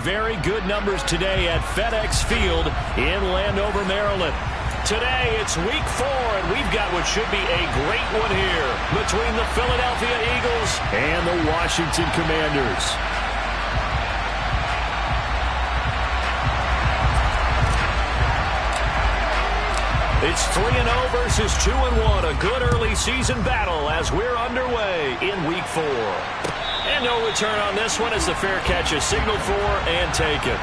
Very good numbers today at FedEx Field in Landover, Maryland. Today, it's week 4, and we've got what should be a great one here between the Philadelphia Eagles and the Washington Commanders. It's 3-0 versus 2-1, a good early season battle as we're underway in week 4. And no return on this one as the fair catch is signaled for and taken.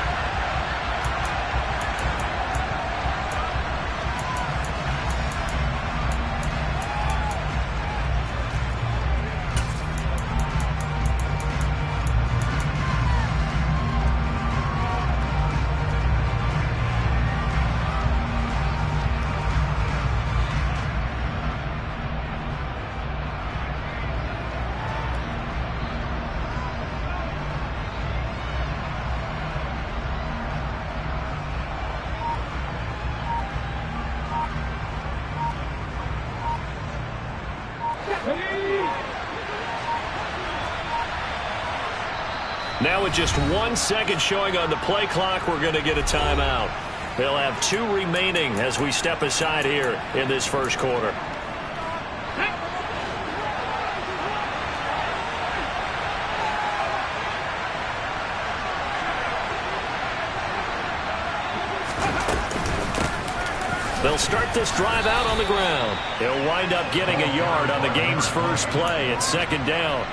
Now with just 1 second showing on the play clock, we're going to get a timeout. They'll have 2 remaining as we step aside here in this first quarter. They'll start this drive out on the ground. He'll wind up getting a yard on the game's first play at second down.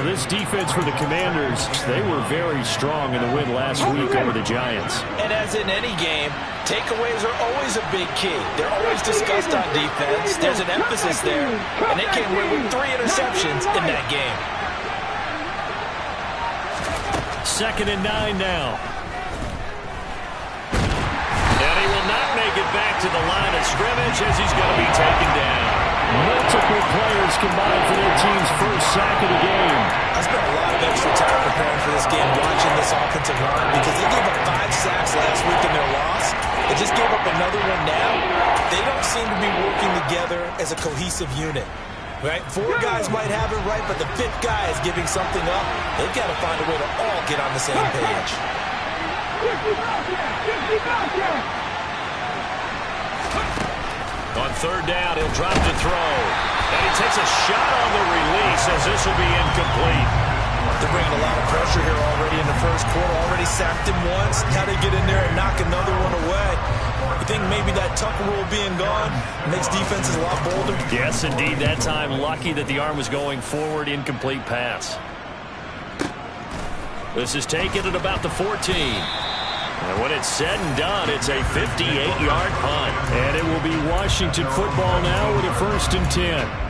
This defense for the Commanders, they were very strong in the win last week over the Giants. And as in any game, takeaways are always a big key. They're always discussed on defense. There's an emphasis there, and they came away with 3 interceptions in that game. 2nd and 9 now. Make it back to the line of scrimmage as he's going to be taken down. Multiple players combined for their team's first sack of the game. I spent a lot of extra time preparing for this game watching this offensive line because they gave up 5 sacks last week in their loss. They just gave up another one now. They don't seem to be working together as a cohesive unit. Right? 4 guys might have it right, but the 5th guy is giving something up. They've got to find a way to all get on the same page. On 3rd down, he'll drop to throw. And he takes a shot on the release as this will be incomplete. They're bringing a lot of pressure here already in the first quarter. Already sacked him once. Now they get in there and knock another one away. You think maybe that Tucker rule being gone makes defenses a lot bolder? Yes, indeed. That time, lucky that the arm was going forward. Incomplete pass. This is taken at about the 14. And when it's said and done, it's a 58-yard punt. And it will be Washington football now with a 1st and 10.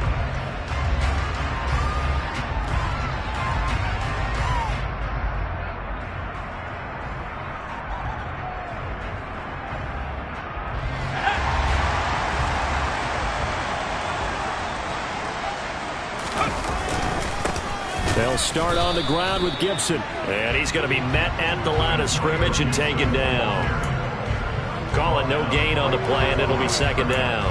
They'll start on the ground with Gibson. And he's going to be met at the line of scrimmage and taken down. Call it no gain on the play, and it'll be 2nd down.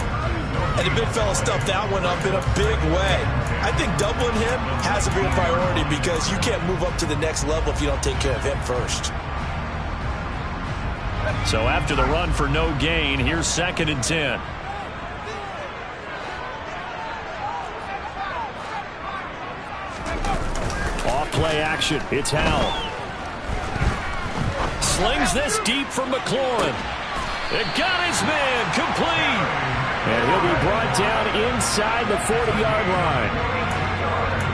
And the big fella stuffed that one up in a big way. I think doubling him has to be a priority because you can't move up to the next level if you don't take care of him first. So after the run for no gain, here's 2nd and 10. Play action. It's Howell. Slings this deep from McLaurin. It got his man complete. And he'll be brought down inside the 40-yard line.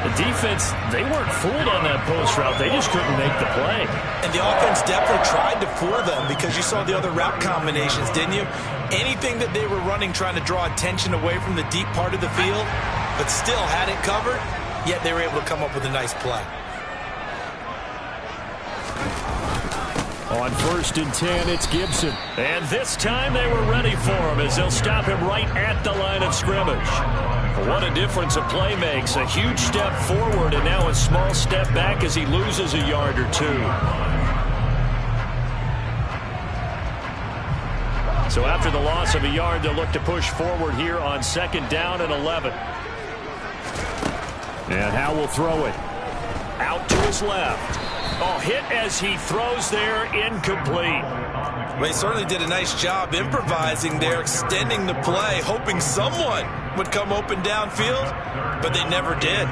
The defense, they weren't fooled on that post route. They just couldn't make the play. And the offense definitely tried to fool them because you saw the other route combinations, didn't you? Anything that they were running trying to draw attention away from the deep part of the field, but still had it covered, yet they were able to come up with a nice play. On 1st and 10, it's Gibson. And this time they were ready for him as they'll stop him right at the line of scrimmage. What a difference a play makes. A huge step forward and now a small step back as he loses a yard or 2. So after the loss of a yard, they'll look to push forward here on 2nd down and 11. And Howell will throw it. Out to his left. Oh, hit as he throws there, incomplete. Well, he certainly did a nice job improvising there, extending the play, hoping someone would come open downfield, but they never did.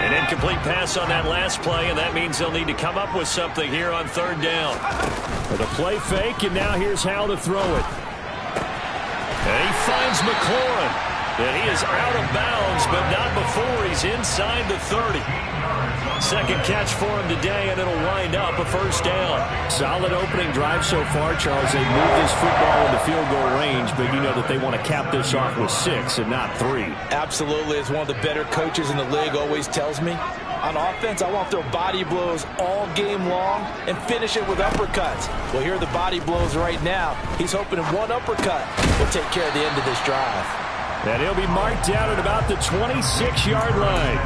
An incomplete pass on that last play, and that means they'll need to come up with something here on third down. With a play fake, and now here's how to throw it. And he finds McLaurin. And he is out of bounds, but not before he's inside the 30. Second catch for him today, and it'll wind up a first down. Solid opening drive so far, Charles. They moved this football into field goal range, but you know that they want to cap this off with 6 and not 3. Absolutely. As one of the better coaches in the league always tells me, on offense, I want to throw body blows all game long and finish it with uppercuts. Well, here are the body blows right now. He's hoping one uppercut will take care of the end of this drive. And he'll be marked down at about the 26-yard line.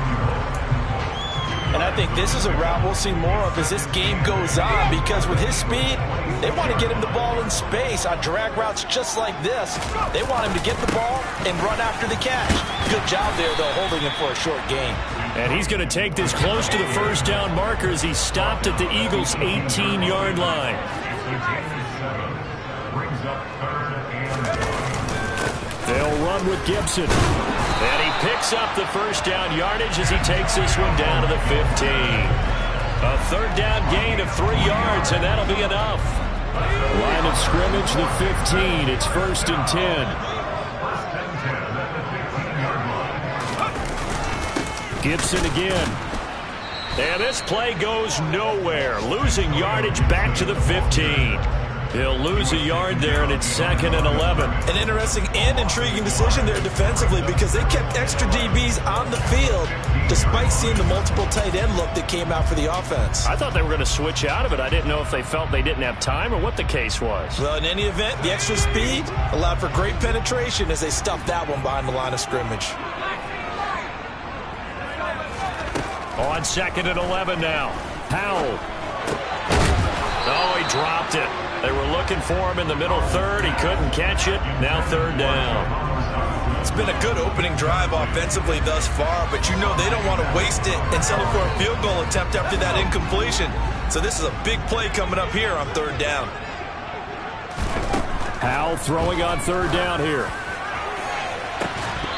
And I think this is a route we'll see more of as this game goes on, because with his speed, they want to get him the ball in space on drag routes just like this. They want him to get the ball and run after the catch. Good job there, though, holding him for a short gain. And he's going to take this close to the first down marker as he stopped at the Eagles' 18-yard line. They'll run with Gibson. And he picks up the first down yardage as he takes this one down to the 15. A third down gain of 3 yards, and that'll be enough. Line of scrimmage, the 15. It's 1st and 10. Gibson again. And this play goes nowhere. Losing yardage back to the 15. He'll lose a yard there, and it's 2nd and 11. An interesting and intriguing decision there defensively, because they kept extra DBs on the field despite seeing the multiple tight end look that came out for the offense. I thought they were going to switch out of it. I didn't know if they felt they didn't have time or what the case was. Well, in any event, the extra speed allowed for great penetration as they stuffed that one behind the line of scrimmage. On 2nd and 11 now. Powell. Oh, he dropped it. They were looking for him in the middle third. He couldn't catch it. Now third down. It's been a good opening drive offensively thus far, but you know they don't want to waste it and settle for a field goal attempt after that incompletion. So this is a big play coming up here on third down. Powell throwing on third down here.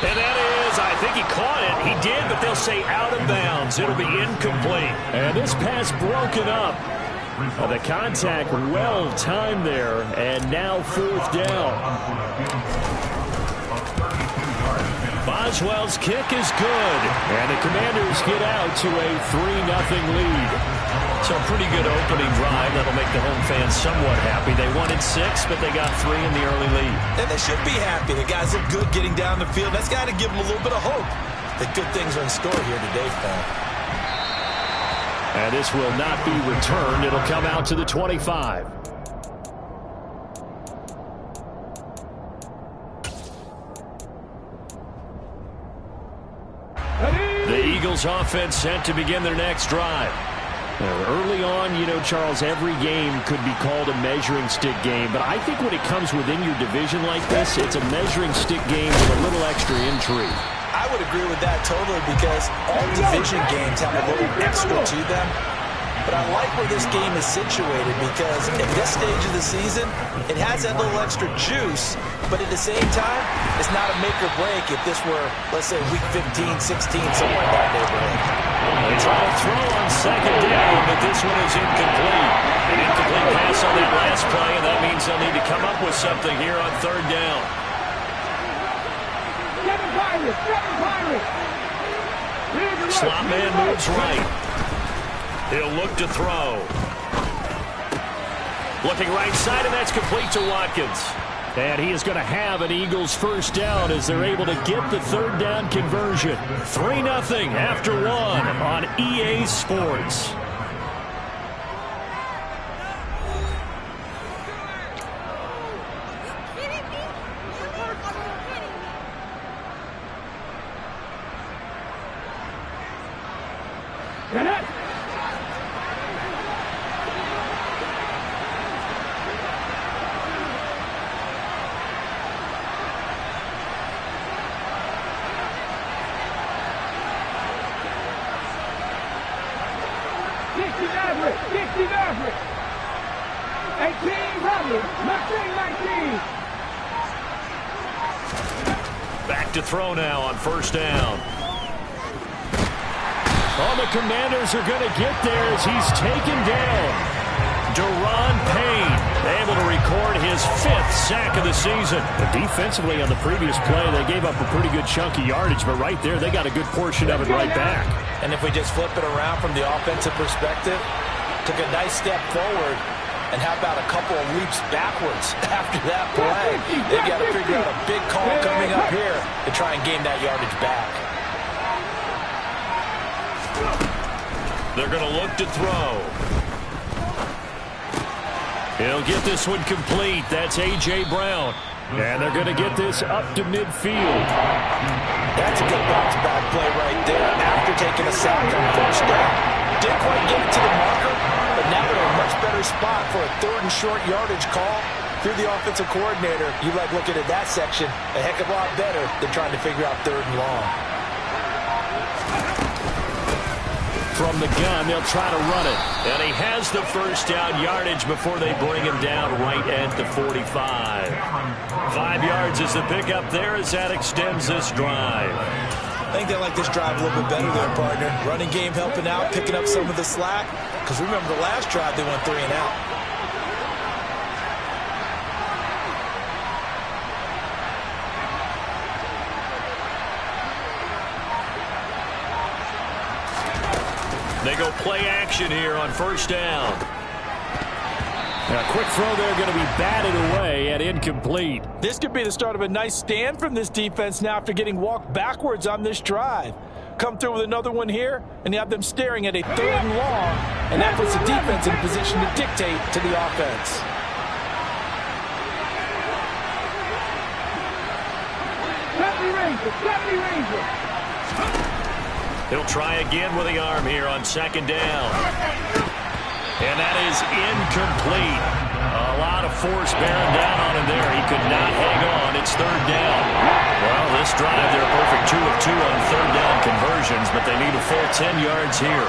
And that is, I think he caught it. He did, but they'll say out of bounds. It'll be incomplete. And this pass broken up. The contact well timed there, and now 4th down. Boswell's kick is good. And the Commanders get out to a 3-0 lead. So a pretty good opening drive. That'll make the home fans somewhat happy. They wanted 6, but they got 3 in the early lead. And they should be happy. The guys look good getting down the field. That's got to give them a little bit of hope that good things are in store here today, Paul. And this will not be returned. It'll come out to the 25. The Eagles offense set to begin their next drive. Early on, you know, Charles, every game could be called a measuring stick game. But I think when it comes within your division like this, it's a measuring stick game with a little extra intrigue. I would agree with that totally, because all division games have a little extra to them. But I like where this game is situated, because at this stage of the season, it has that little extra juice, but at the same time, it's not a make or break if this were, let's say, week 15, 16, somewhere in that neighborhood. They try to throw on 2nd down, but this one is incomplete. An incomplete pass on that last play, and that means they'll need to come up with something here on third down. Slot man moves right. He'll look to throw. Looking right side, and that's complete to Watkins. And he is going to have an Eagles first down as they're able to get the third down conversion. 3-0 after 1 on EA Sports. Back to throw now on first down. Oh, the Commanders are going to get there as he's taken down. Daron Payne able to record his 5th sack of the season. But defensively on the previous play, they gave up a pretty good chunk of yardage, but right there they got a good portion of it right back. And if we just flip it around from the offensive perspective, took a nice step forward, and how about a couple of leaps backwards after that play? They've got to figure out a big call coming up here to try and gain that yardage back. They're going to look to throw. He'll get this one complete. That's A.J. Brown. And they're going to get this up to midfield. That's a good bounce back play right there after taking a sack on first down. Didn't quite get it to the marker, but now they're in a much better spot for a 3rd and short yardage call. Through the offensive coordinator, you like looking at that section a heck of a lot better than trying to figure out 3rd and long. From the gun, they'll try to run it. And he has the first down yardage before they bring him down right at the 45. 5 yards is the pickup there as that extends this drive. I think they like this drive a little bit better there, partner. Running game helping out, picking up some of the slack. Because remember the last drive, they went 3 and out. They go play action here on first down. A quick throw there going to be batted away and incomplete. This could be the start of a nice stand from this defense now after getting walked backwards on this drive. Come through with another one here, and you have them staring at a 3rd and long, and that puts the defense in a position to dictate to the offense. He'll try again with the arm here on 2nd down. And that is incomplete. A lot of force bearing down on him there. He could not hang on. It's 3rd down. Well, this drive, they're perfect 2 of 2 on 3rd down conversions, but they need a full 10 yards here.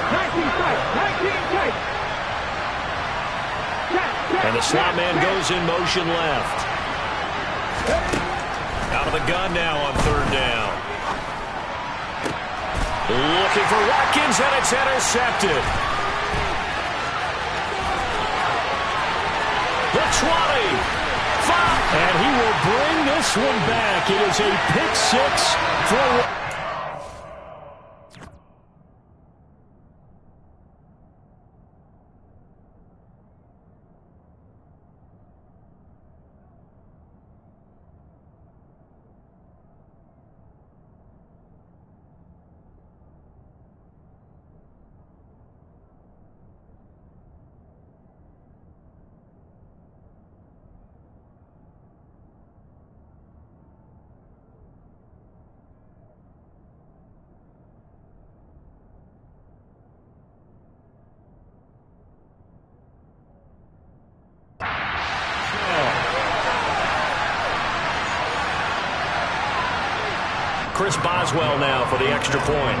And the slot man goes in motion left. Out of the gun now on 3rd down. Looking for Watkins, and it's intercepted. The 20. 5. And he will bring this one back. It is a pick 6 for... Chris Boswell now for the extra point.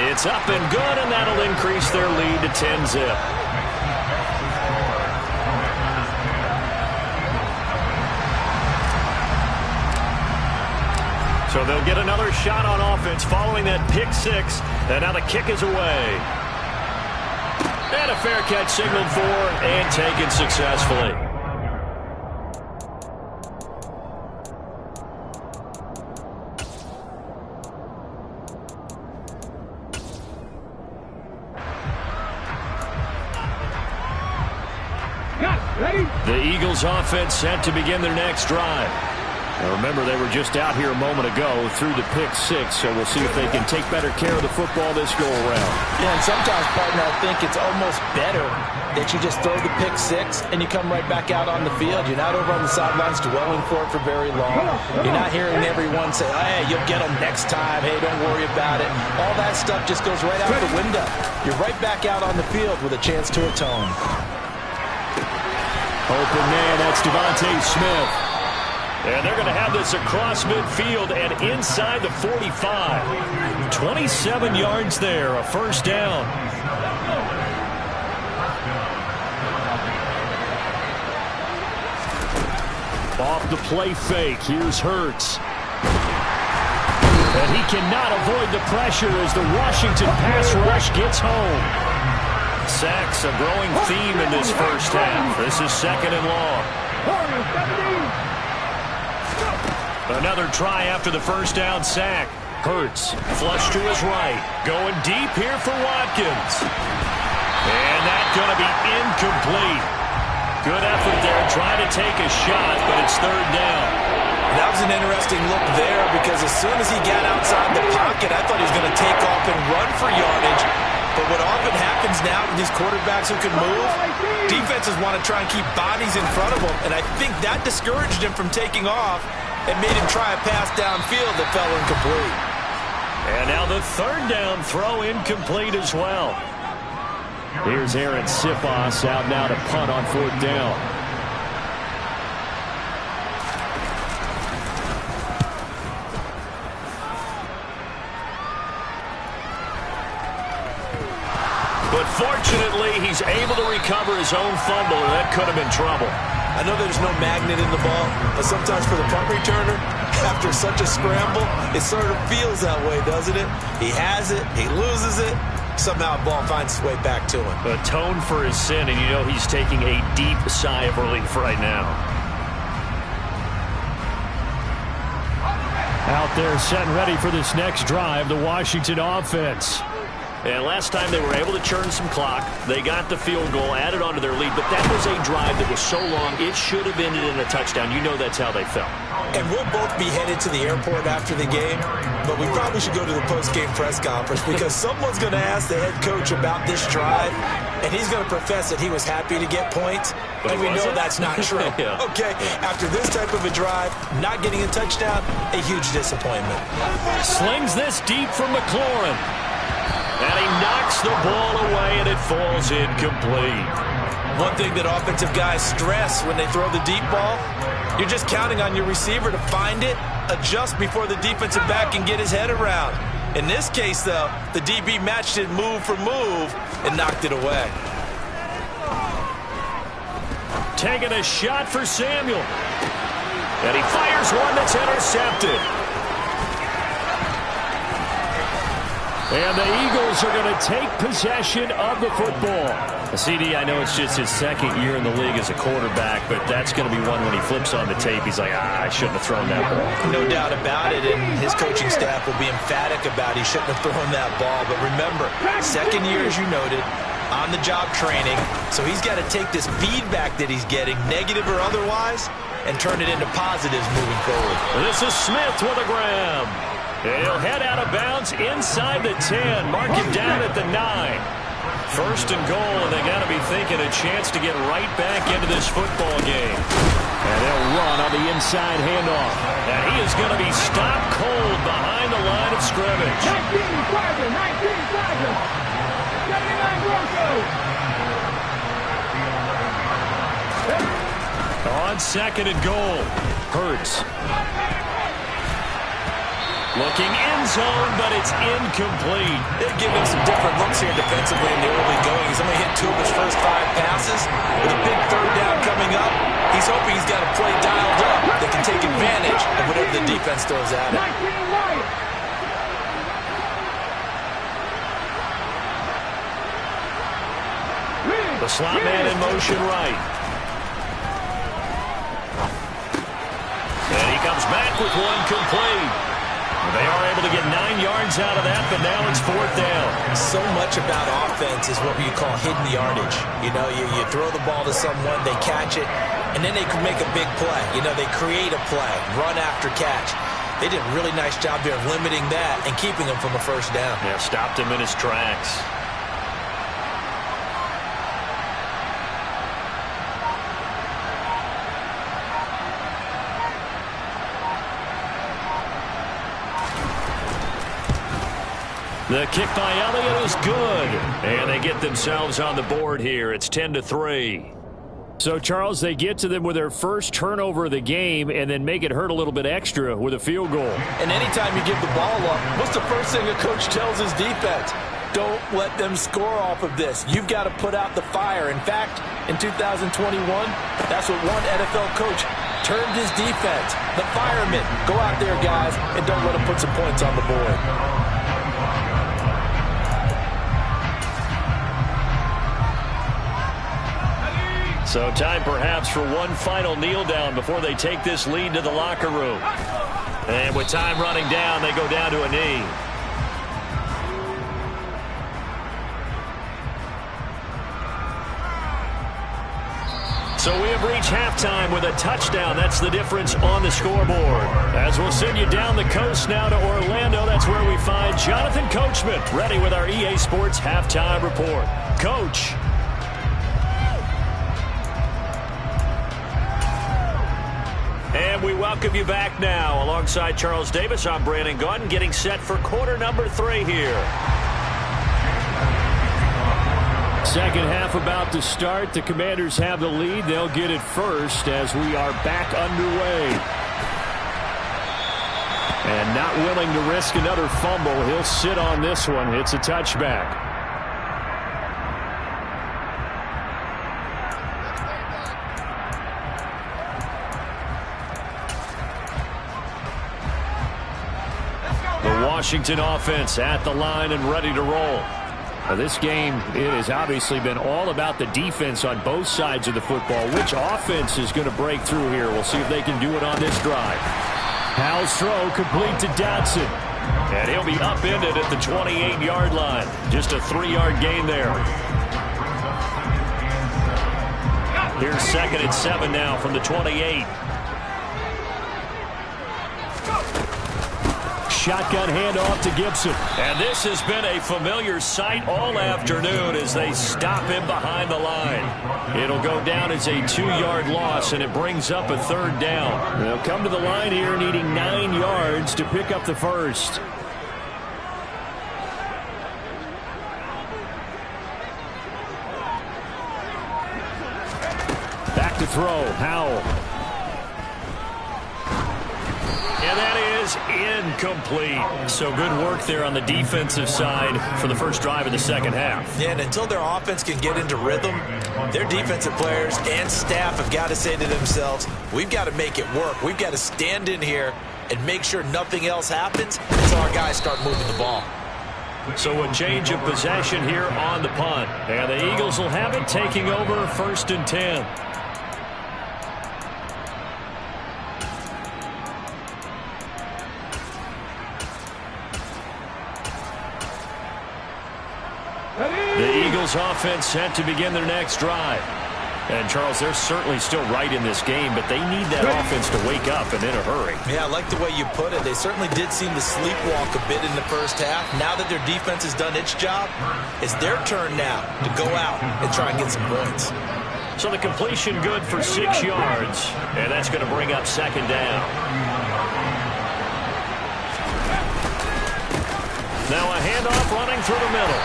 It's up and good, and that'll increase their lead to 10-zip. So they'll get another shot on offense following that pick 6, and now the kick is away. And a fair catch signaled for and taken successfully. The Eagles offense set to begin their next drive. Now remember, they were just out here a moment ago through the pick 6, so we'll see if they can take better care of the football this go-around. Yeah, and sometimes, partner, I think it's almost better that you just throw the pick 6 and you come right back out on the field. You're not over on the sidelines dwelling for it for very long. You're not hearing everyone say, hey, you'll get them next time. Hey, don't worry about it. All that stuff just goes right out the window. You're right back out on the field with a chance to atone. Open man, that's Devontae Smith. And they're going to have this across midfield and inside the 45. 27 yards there, a first down. Off the play fake, here's Hurts. And he cannot avoid the pressure as the Washington pass rush gets home. Sacks a growing theme in this first half. This is second and long. Another try after the first down sack. Hurts, flush to his right. Going deep here for Watkins. And that's going to be incomplete. Good effort there, trying to take a shot, but it's third down. That was an interesting look there because as soon as he got outside the pocket, I thought he was going to take off and run for yardage. But what often happens now with these quarterbacks who can move, defenses want to try and keep bodies in front of them, and I think that discouraged him from taking off and made him try a pass downfield that fell incomplete. And now the third down throw incomplete as well. Here's Aaron Sipos out now to punt on fourth down. But fortunately, he's able to recover his own fumble, and that could have been trouble. I know there's no magnet in the ball, but sometimes for the punt returner, after such a scramble, it sort of feels that way, doesn't it? He has it, he loses it, somehow the ball finds its way back to him. Atone for his sin, and you know he's taking a deep sigh of relief right now. Out there set and ready for this next drive, the Washington offense. And last time they were able to churn some clock. They got the field goal, added onto their lead, but that was a drive that was so long, it should have ended in a touchdown. You know that's how they felt. And we'll both be headed to the airport after the game, but we probably should go to the post-game press conference because someone's going to ask the head coach about this drive, and he's going to profess that he was happy to get points, but and we know that's not true. Yeah. Okay, after this type of a drive, not getting a touchdown, a huge disappointment. Slings this deep from McLaurin. And he knocks the ball away, and it falls incomplete. One thing that offensive guys stress when they throw the deep ball, you're just counting on your receiver to find it, adjust before the defensive back can get his head around. In this case, though, the DB matched it move for move and knocked it away. Taking a shot for Samuel. And he fires one that's intercepted. And the Eagles are going to take possession of the football. CD, I know it's just his second year in the league as a quarterback, but that's going to be one when he flips on the tape. He's like, I shouldn't have thrown that ball. No doubt about it, and his coaching staff will be emphatic about he shouldn't have thrown that ball. But remember, second year, as you noted, on-the-job training, so he's got to take this feedback that he's getting, negative or otherwise, and turn it into positives moving forward. This is Smith with a grab. He'll head out of bounds inside the 10. Mark him down at the 9. First and goal, and they got to be thinking a chance to get right back into this football game. And they'll run on the inside handoff. And he is going to be stopped cold behind the line of scrimmage. 19 Broncos. 79 Broncos. On second and goal, Hurts. Looking end zone, but it's incomplete. They've given him some different looks here defensively in the early going. He's only hit 2 of his first 5 passes. With a big third down coming up, he's hoping he's got a play dialed up that can take advantage of whatever the defense throws at him. The slot man in motion right. And he comes back with one complete. They are able to get 9 yards out of that, but now it's fourth down. So much about offense is what you call hidden yardage. You know, you throw the ball to someone, they catch it, and then they can make a big play. You know, they create a play, run after catch. They did a really nice job there of limiting that and keeping him from a first down. Yeah, stopped him in his tracks. The kick by Elliott is good. And they get themselves on the board here. It's 10-3. So, Charles, they get to them with their first turnover of the game and then make it hurt a little bit extra with a field goal. And anytime you give the ball up, what's the first thing a coach tells his defense? Don't let them score off of this. You've got to put out the fire. In fact, in 2021, that's what one NFL coach termed his defense. The firemen. Go out there, guys, and don't let them put some points on the board. So time perhaps for one final kneel down before they take this lead to the locker room. And with time running down, they go down to a knee. So we have reached halftime with a touchdown. That's the difference on the scoreboard. As we'll send you down the coast now to Orlando, that's where we find Jonathan Coachman, ready with our EA Sports Halftime Report. Coach. And we welcome you back now. Alongside Charles Davis, I'm Brandon Gaudin, getting set for quarter number 3 here. Second half about to start. The Commanders have the lead. They'll get it first as we are back underway. And not willing to risk another fumble. He'll sit on this one. It's a touchback. The Washington offense at the line and ready to roll. Now this game, it has obviously been all about the defense on both sides of the football. Which offense is going to break through here? We'll see if they can do it on this drive. Howell's throw complete to Dotson. And he'll be upended at the 28-yard line. Just a 3-yard gain there. Here's 2nd and 7 now from the 28. Shotgun handoff to Gibson. And this has been a familiar sight all afternoon as they stop him behind the line. It'll go down as a 2-yard loss, and it brings up a 3rd down. They'll come to the line here needing 9 yards to pick up the first. Back to throw. Howell. And that is incomplete. So good work there on the defensive side for the first drive of the second half. Yeah, and until their offense can get into rhythm, their defensive players and staff have got to say to themselves, we've got to make it work. We've got to stand in here and make sure nothing else happens until our guys start moving the ball. So a change of possession here on the punt. And the Eagles will have it, taking over 1st and 10. The Eagles offense set to begin their next drive. And, Charles, they're certainly still right in this game, but they need that offense to wake up and in a hurry. Yeah, I like the way you put it. They certainly did seem to sleepwalk a bit in the first half. Now that their defense has done its job, it's their turn now to go out and try and get some points. So the completion good for 6 yards, and that's going to bring up 2nd down. Now a handoff running through the middle.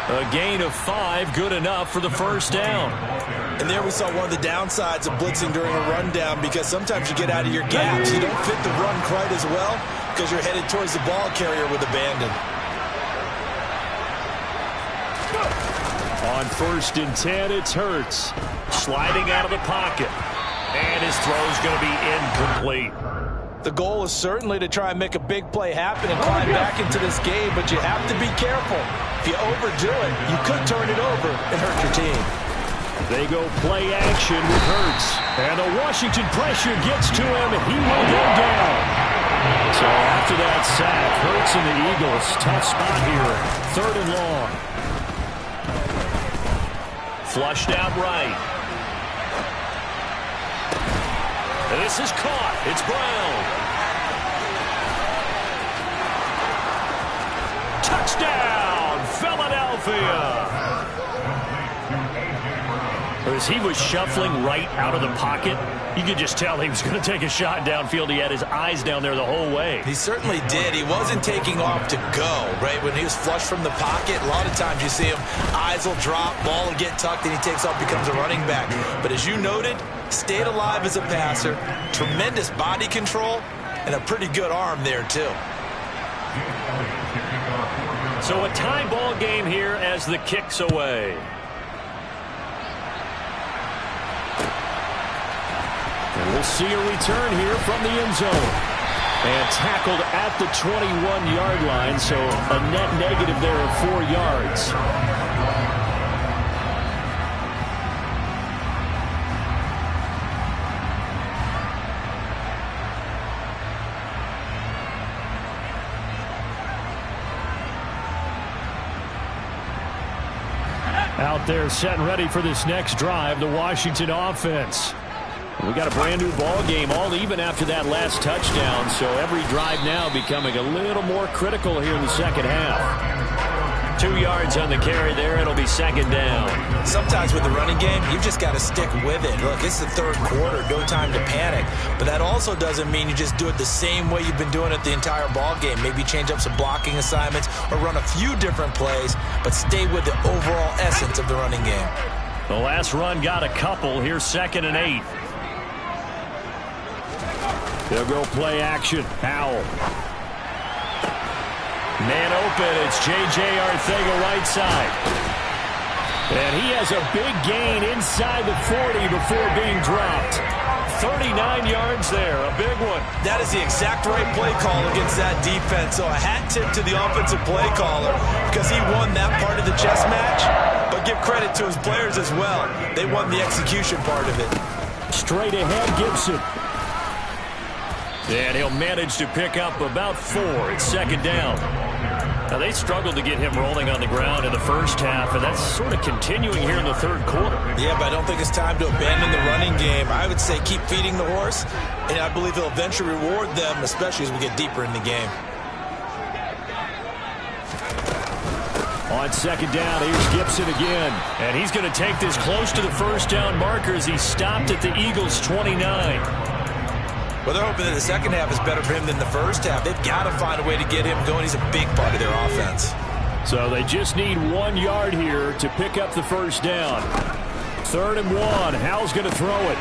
A gain of 5, good enough for the first down. And there we saw one of the downsides of blitzing during a rundown, because sometimes you get out of your gaps. You don't fit the run quite as well because you're headed towards the ball carrier with abandon. On 1st and 10, it's Hurts. Sliding out of the pocket. And his throw's going to be incomplete. The goal is certainly to try and make a big play happen and climb back into this game, but you have to be careful. If you overdo it, you could turn it over and hurt your team. They go play action with Hurts. And the Washington pressure gets to him, and he will go down. So after that sack, Hurts and the Eagles, tough spot here. 3rd and long. Flushed out right. And this is caught. It's Brown. Touchdown, Philadelphia. as he was shuffling right out of the pocket, you could just tell he was going to take a shot downfield. He had his eyes down there the whole way. He certainly did. He wasn't taking off to go, right? When he was flush from the pocket, a lot of times you see him, eyes will drop, ball will get tucked, and he takes off, becomes a running back. But as you noted, stayed alive as a passer, tremendous body control, and a pretty good arm there, too. So a tie ball game here as the kick's away. And we'll see a return here from the end zone. And tackled at the 21-yard line, so a net negative there of 4 yards. Out there set and ready for this next drive, the Washington offense. We got a brand new ball game, all even after that last touchdown, so every drive now becoming a little more critical here in the second half. 2 yards on the carry there. It'll be second down. Sometimes with the running game, you've just got to stick with it. Look, it's the third quarter, no time to panic. But that also doesn't mean you just do it the same way you've been doing it the entire ball game. Maybe change up some blocking assignments or run a few different plays, but stay with the overall essence of the running game. The last run got a couple. Here's 2nd and 8. They'll go play action. Powell. Man open. It's J.J. Arcega right side. And he has a big gain inside the 40 before being dropped. 39 yards there. A big one. That is the exact right play call against that defense. So a hat tip to the offensive play caller because he won that part of the chess match. But give credit to his players as well. They won the execution part of it. Straight ahead, Gibson. And he'll manage to pick up about 4. It's second down. Now, they struggled to get him rolling on the ground in the first half, and that's sort of continuing here in the third quarter. Yeah, but I don't think it's time to abandon the running game. I would say keep feeding the horse, and I believe he'll eventually reward them, especially as we get deeper in the game. On second down, here's Gibson again. And he's going to take this close to the first down marker as he stopped at the Eagles' 29. Well, they're hoping that the second half is better for him than the first half. They've got to find a way to get him going. He's a big part of their offense. So they just need 1 yard here to pick up the first down. 3rd and 1. Howell's going to throw it.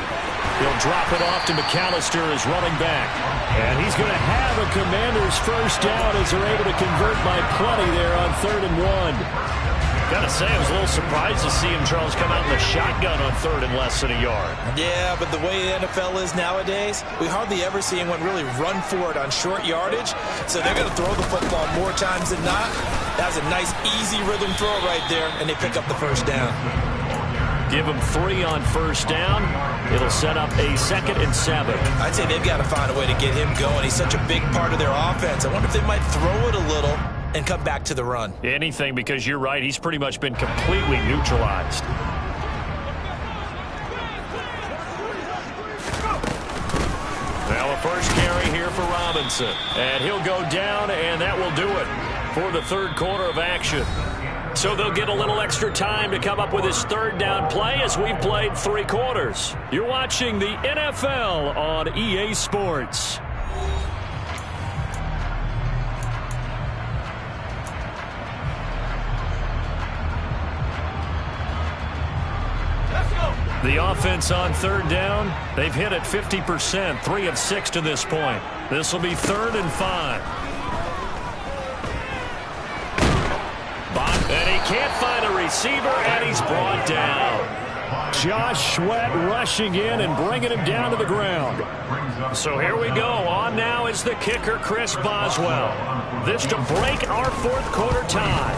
He'll drop it off to McAllister as running back. And he's going to have a Commanders first down as they're able to convert by plenty there on 3rd and 1. Gotta say, I was a little surprised to see him, Charles, come out in the shotgun on 3rd and less than a yard. Yeah, but the way the NFL is nowadays, we hardly ever see anyone really run for it on short yardage. So they're going to throw the football more times than not. That's a nice, easy rhythm throw right there, and they pick up the first down. Give him 3 on first down. It'll set up a 2nd and 7. I'd say they've got to find a way to get him going. He's such a big part of their offense. I wonder if they might throw it a little and come back to the run. Anything, because you're right, he's pretty much been completely neutralized. Now a first carry here for Robinson. And he'll go down, and that will do it for the third quarter of action. So they'll get a little extra time to come up with his third down play as we've played 3 quarters. You're watching the NFL on EA Sports. The offense on 3rd down, they've hit it 50%, 3 of 6 to this point. This will be 3rd and 5. And he can't find a receiver, and he's brought down. Josh Sweat rushing in and bringing him down to the ground. So here we go. On now is the kicker, Chris Boswell. This to break our 4th quarter tie.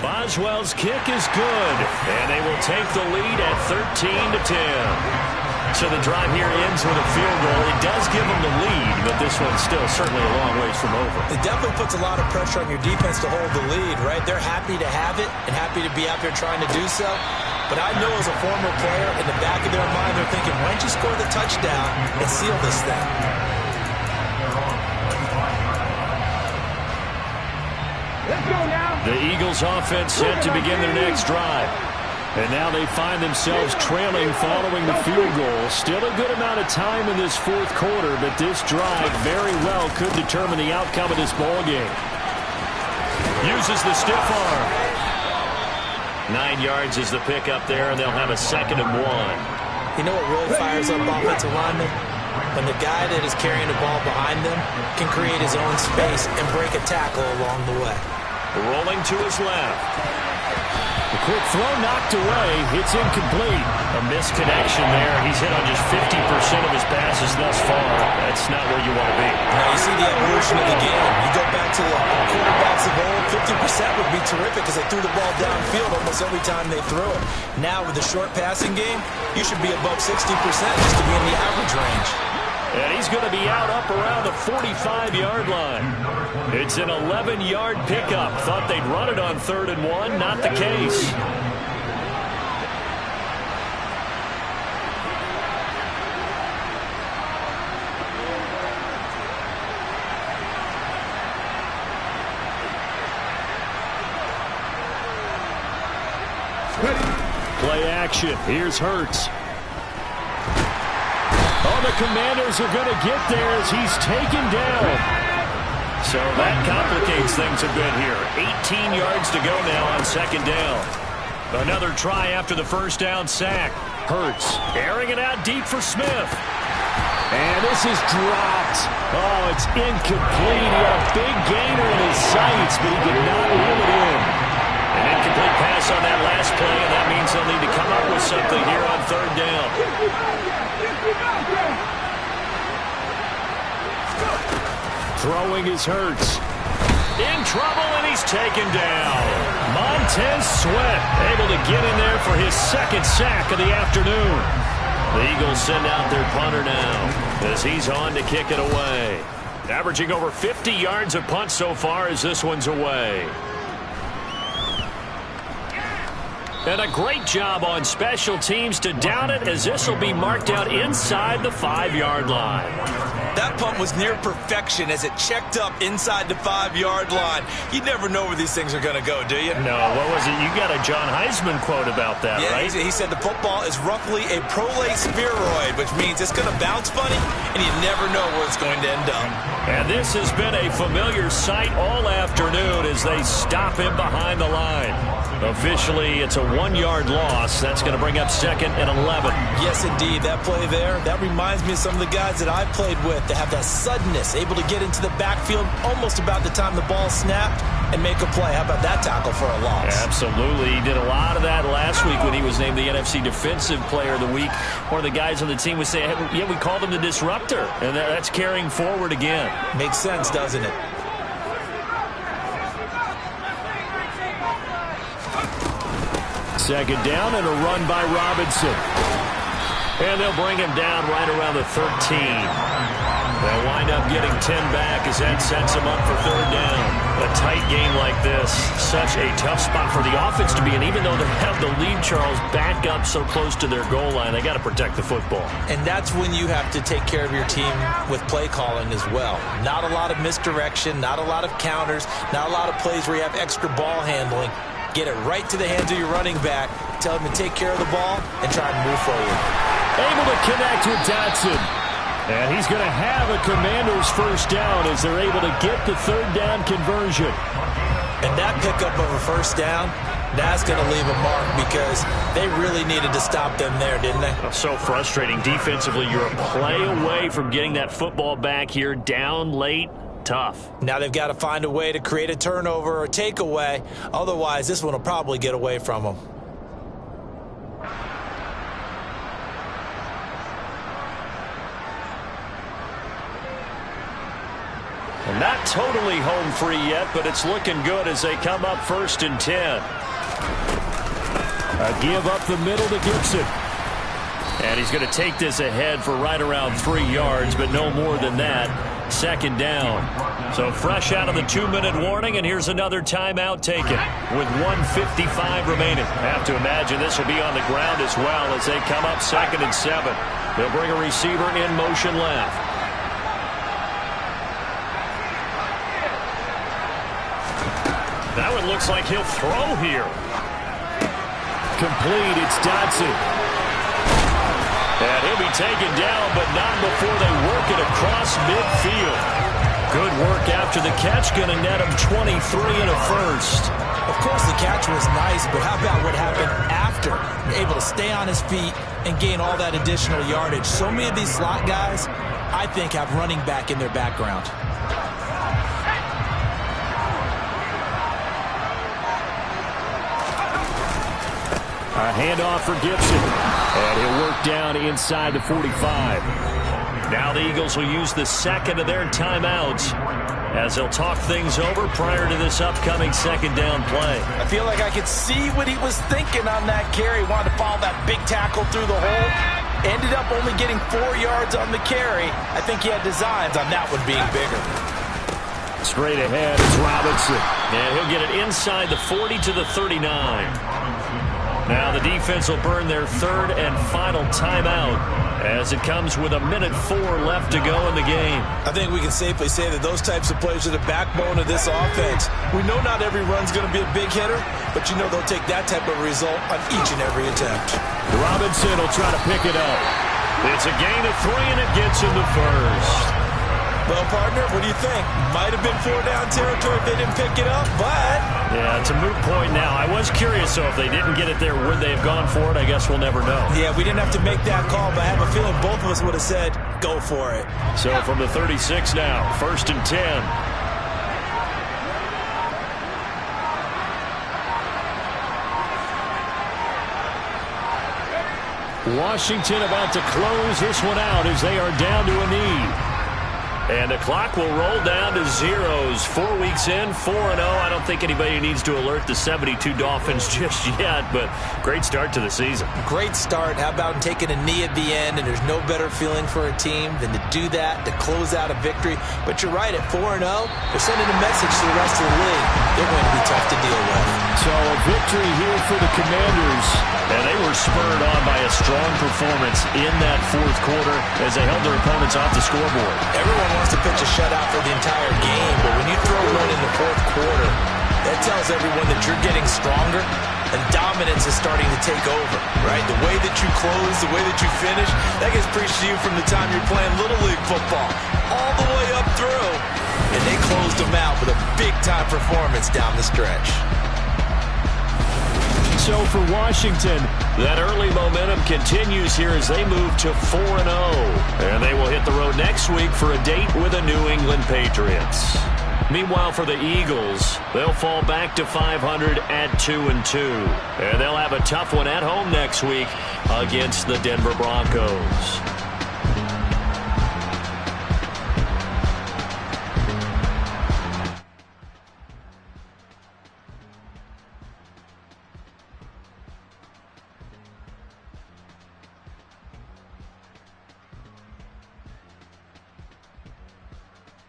Boswell's kick is good, and they will take the lead at 13-10. So the drive here ends with a field goal. It does give them the lead, but this one's still certainly a long ways from over. It definitely puts a lot of pressure on your defense to hold the lead, right? They're happy to have it and happy to be out there trying to do so. But I know as a former player, in the back of their mind, they're thinking, why don't you score the touchdown and seal this thing? Let's go now. The Eagles offense set to begin their next drive. And now they find themselves trailing following the field goal. Still a good amount of time in this fourth quarter, but this drive very well could determine the outcome of this ball game. Uses the stiff arm. 9 yards is the pickup there, and they'll have a 2nd and 1. You know what really fires up offensive linemen? When the guy that is carrying the ball behind them can create his own space and break a tackle along the way. Rolling to his left. A quick throw knocked away. It's incomplete. A misconnection there. He's hit on just 50% of his passes thus far. That's not where you want to be. Now you see the evolution of the game. You go back to the quarterbacks of old, 50% would be terrific because they threw the ball downfield almost every time they threw it. Now with the short passing game, you should be above 60% just to be in the average range. And he's going to be out up around the 45-yard line. It's an 11-yard pickup. Thought they'd run it on 3rd and 1. Not the case. Play action. Here's Hurts. Oh, the Commanders are going to get there as he's taken down. So that complicates things a bit here. 18 yards to go now on 2nd down. Another try after the first down sack. Hurts airing it out deep for Smith. And this is dropped. Oh, it's incomplete. He had a big gainer in his sights, but he did not reel it in. An incomplete pass on that last play, and that means they'll need to come up with something here on 3rd down. Throwing his Hurts. In trouble, and he's taken down. Montez Sweat able to get in there for his 2nd sack of the afternoon. The Eagles send out their punter now as he's on to kick it away. Averaging over 50 yards a punt so far as this one's away. And a great job on special teams to down it as this will be marked out inside the 5-yard line. That punt was near perfection as it checked up inside the 5-yard line. You never know where these things are going to go, do you? No, what was it? You got a John Heisman quote about that, yeah, right? He said the football is roughly a prolate spheroid, which means it's going to bounce funny, and you never know where it's going to end up. And this has been a familiar sight all afternoon as they stop him behind the line. Officially, it's a 1-yard loss. That's going to bring up 2nd and 11. Yes, indeed. That play there, that reminds me of some of the guys that I've played with that have that suddenness, able to get into the backfield almost about the time the ball snapped and make a play. How about that tackle for a loss? Absolutely. He did a lot of that last week when he was named the NFC Defensive Player of the Week. One of the guys on the team was saying, hey, yeah, we called him the disruptor. And that's carrying forward again. Makes sense, doesn't it? Second down and a run by Robinson. And they'll bring him down right around the 13. They'll wind up getting 10 back as that sets him up for 3rd down. A tight game like this, such a tough spot for the offense to be in. Even though they have the lead, Charles, back up so close to their goal line, they got to protect the football. And that's when you have to take care of your team with play calling as well. Not a lot of misdirection, not a lot of counters, not a lot of plays where you have extra ball handling. Get it right to the hands of your running back. Tell him to take care of the ball and try and move forward. Able to connect with Dotson. And he's going to have a Commanders 1st down as they're able to get the 3rd down conversion. And that pickup of a 1st down, that's going to leave a mark because they really needed to stop them there, didn't they? So frustrating. Defensively, you're a play away from getting that football back here down late. Tough. Now they've got to find a way to create a turnover or takeaway. Otherwise, this one will probably get away from them. Not totally home free yet, but it's looking good as they come up 1st and 10. A give up the middle to Gibson. And he's going to take this ahead for right around 3 yards, but no more than that. 2nd down. So fresh out of the 2-minute warning, and here's another timeout taken with 1:55 remaining. I have to imagine this will be on the ground as well as they come up 2nd and 7. They'll bring a receiver in motion left. That one looks like he'll throw here. complete. It's Dotson. And he'll be taken down, but not before they work it across midfield. Good work after the catch. Going to net him 23 and a first. Of course, the catch was nice, but how about what happened after? Able to stay on his feet and gain all that additional yardage. So many of these slot guys, I think, have running back in their background. A handoff for Gibson. And he'll work down inside the 45. Now the Eagles will use the second of their timeouts as they'll talk things over prior to this upcoming second down play. I feel like I could see what he was thinking on that carry. Wanted to follow that big tackle through the hole. Ended up only getting 4 yards on the carry. I think he had designs on that one being bigger. Straight ahead is Robinson. And he'll get it inside the 40 to the 39. Now the defense will burn their third and final timeout as it comes with 1:04 left to go in the game. I think we can safely say that those types of plays are the backbone of this offense. We know not every run's going to be a big hitter, but you know they'll take that type of result on each and every attempt. Robinson will try to pick it up. It's a gain of 3, and it gets him the first. Well, partner, what do you think? Might have been 4-down territory if they didn't pick it up, but... Yeah, it's a moot point now. I was curious, so if they didn't get it there, would they have gone for it? I guess we'll never know. Yeah, we didn't have to make that call, but I have a feeling both of us would have said, go for it. So from the 36 now, 1st and 10. Washington about to close this one out as they are down to a knee. And the clock will roll down to zeros. 4 weeks in, 4-0. I don't think anybody needs to alert the 72 Dolphins just yet, but great start to the season. Great start. How about taking a knee at the end, and there's no better feeling for a team than to do that, to close out a victory. But you're right, at 4-0, they're sending a message to the rest of the league. They're going to be tough to deal with. So a victory here for the Commanders. And they were spurred on by a strong performance in that 4th quarter as they held their opponents off the scoreboard. Everyone wants to pitch a shutout for the entire game, but when you throw one in the 4th quarter, that tells everyone that you're getting stronger and dominance is starting to take over, right? The way that you close, the way that you finish, that gets preached to you from the time you're playing Little League football all the way up through, and they closed them out with a big-time performance down the stretch. So for Washington, that early momentum continues here as they move to 4-0. And they will hit the road next week for a date with the New England Patriots. Meanwhile, for the Eagles, they'll fall back to 500 at 2-2. And they'll have a tough one at home next week against the Denver Broncos.